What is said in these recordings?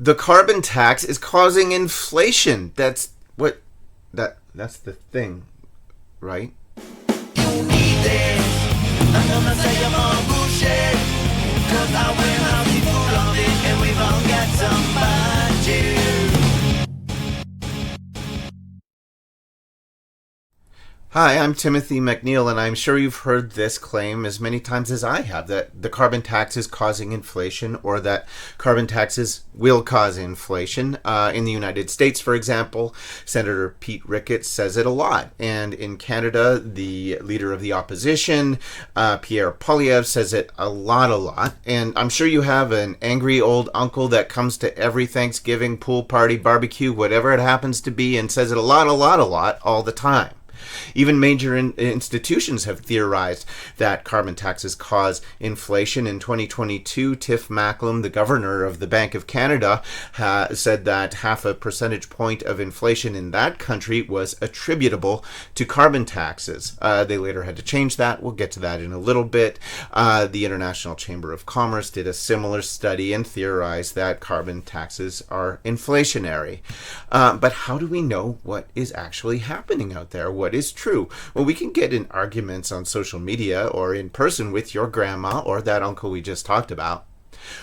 The carbon tax is causing inflation. That's the thing, right? You need this. I'm gonna say I'm all bullshit. Cause I will not be full of it. And we've all got some budget. Hi, I'm Timothy MacNeill, and I'm sure you've heard this claim as many times as I have, that the carbon tax is causing inflation, or that carbon taxes will cause inflation. In the United States, for example, Senator Pete Ricketts says it a lot. And in Canada, the leader of the opposition, Pierre Poilievre, says it a lot. And I'm sure you have an angry old uncle that comes to every Thanksgiving, pool party, barbecue, whatever it happens to be, and says it a lot all the time. Even major institutions have theorized that carbon taxes cause inflation. In 2022, Tiff Macklem, the governor of the Bank of Canada, said that 0.5 percentage point of inflation in that country was attributable to carbon taxes. They later had to change that. We'll get to that in a little bit. The International Chamber of Commerce did a similar study and theorized that carbon taxes are inflationary. But how do we know what is actually happening out there? What is true? Well, we can get in arguments on social media or in person with your grandma or that uncle we just talked about.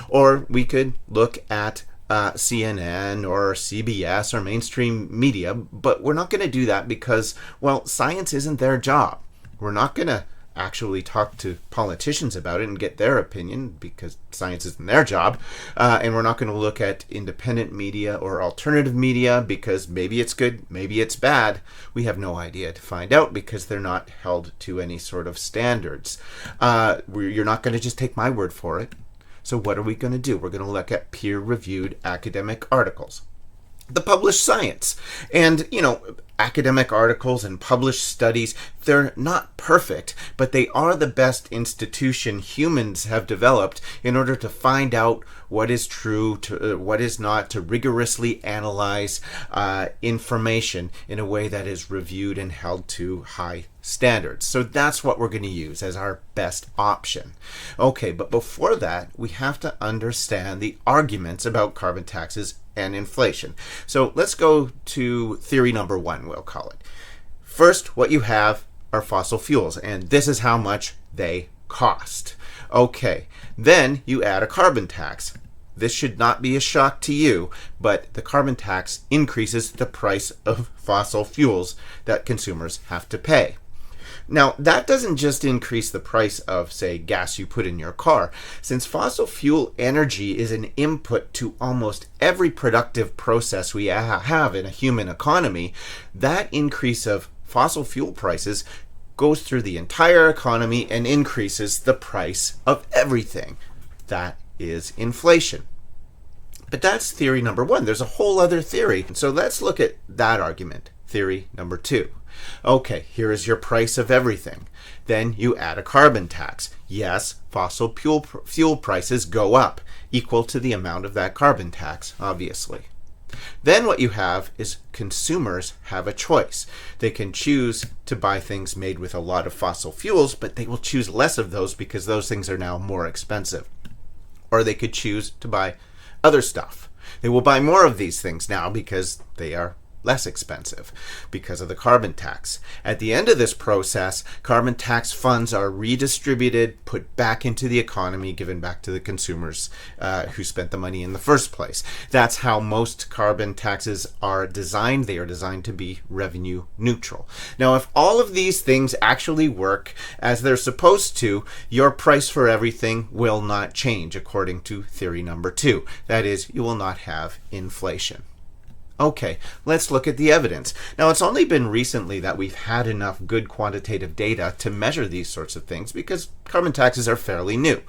Or we could look at CNN or CBS or mainstream media, but we're not going to do that because, well, science isn't their job. We're not going to actually talk to politicians about it and get their opinion because science isn't their job. And we're not going to look at independent media or alternative media because maybe it's good, maybe it's bad. We have no idea to find out because they're not held to any sort of standards. You're not going to just take my word for it. So what are we going to do? We're going to look at peer-reviewed academic articles. The published science. And, academic articles and published studies, they're not perfect, but they are the best institution humans have developed in order to find out what is true, what is not, to rigorously analyze information in a way that is reviewed and held to high standards. So that's what we're going to use as our best option. Okay, but before that, we have to understand the arguments about carbon taxes and inflation. So let's go to theory number one, we'll call it. First, what you have are fossil fuels, and this is how much they cost. Okay, then you add a carbon tax. This should not be a shock to you, but the carbon tax increases the price of fossil fuels that consumers have to pay. Now, that doesn't just increase the price of, say, gas you put in your car. Since fossil fuel energy is an input to almost every productive process we have in a human economy, that increase of fossil fuel prices goes through the entire economy and increases the price of everything. That is inflation. But that's theory number one. There's a whole other theory. So let's look at that argument, theory number two. Okay, here is your price of everything. Then you add a carbon tax. Yes, fossil fuel prices go up, equal to the amount of that carbon tax, obviously. Then what you have is consumers have a choice. They can choose to buy things made with a lot of fossil fuels, but they will choose less of those because those things are now more expensive. Or they could choose to buy other stuff. They will buy more of these things now because they are less expensive because of the carbon tax. At the end of this process, carbon tax funds are redistributed, put back into the economy, given back to the consumers who spent the money in the first place. That's how most carbon taxes are designed. They are designed to be revenue neutral. Now, if all of these things actually work as they're supposed to, your price for everything will not change, according to theory number two. That is, you will not have inflation. Okay, let's look at the evidence. Now, it's only been recently that we've had enough good quantitative data to measure these sorts of things because carbon taxes are fairly new.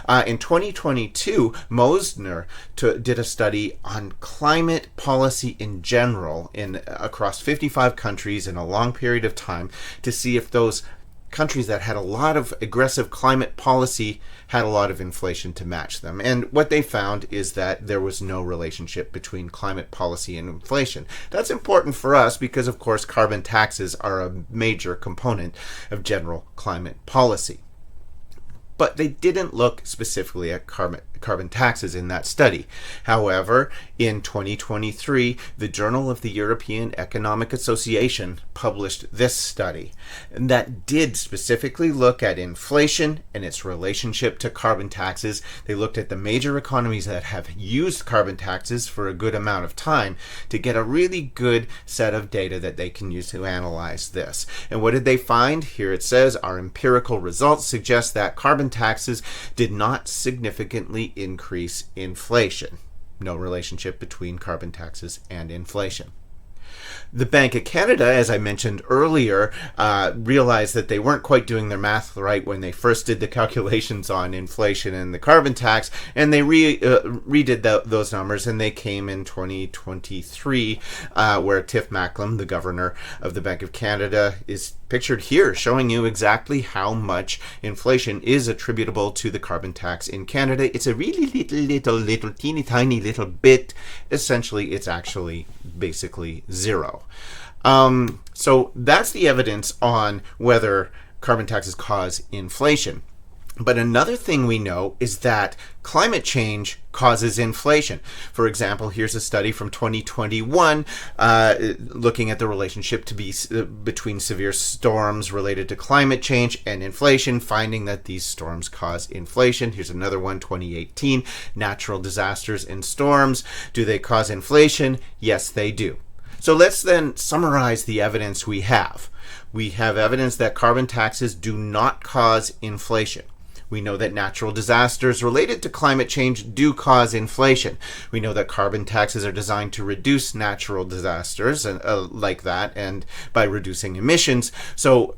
In 2022, Mosner did a study on climate policy in general across 55 countries in a long period of time to see if those countries that had a lot of aggressive climate policy had a lot of inflation to match them. And what they found is that there was no relationship between climate policy and inflation. That's important for us because, of course, carbon taxes are a major component of general climate policy. But they didn't look specifically at carbon taxes in that study. However, in 2023, the Journal of the European Economic Association published this study that did specifically look at inflation and its relationship to carbon taxes. They looked at the major economies that have used carbon taxes for a good amount of time to get a really good set of data that they can use to analyze this. And what did they find? Here it says, our empirical results suggest that carbon taxes did not significantly increase inflation. No relationship between carbon taxes and inflation. The Bank of Canada, as I mentioned earlier, realized that they weren't quite doing their math right when they first did the calculations on inflation and the carbon tax, and they redid those numbers, and they came in 2023, where Tiff Macklem, the governor of the Bank of Canada, is pictured here, showing you exactly how much inflation is attributable to the carbon tax in Canada. It's a really little, teeny tiny little bit. Essentially, it's actually basically zero. So that's the evidence on whether carbon taxes cause inflation. But another thing we know is that climate change causes inflation. For example, here's a study from 2021 looking at the relationship between severe storms related to climate change and inflation, finding that these storms cause inflation. Here's another one, 2018, natural disasters and storms. Do they cause inflation? Yes, they do. So let's then summarize the evidence we have. We have evidence that carbon taxes do not cause inflation. We know that natural disasters related to climate change do cause inflation. We know that carbon taxes are designed to reduce natural disasters like that, and by reducing emissions. So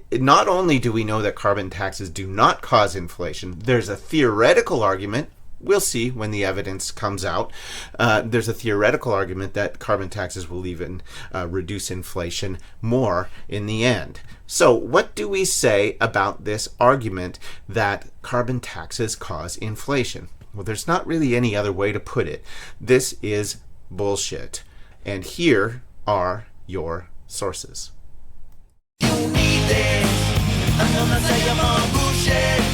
not only do we know that carbon taxes do not cause inflation, there's a theoretical argument. We'll see when the evidence comes out. There's a theoretical argument that carbon taxes will even reduce inflation more in the end. So what do we say about this argument that carbon taxes cause inflation? Well, there's not really any other way to put it. This is bullshit. And here are your sources. You need this. I'm gonna say I'm all bullshit.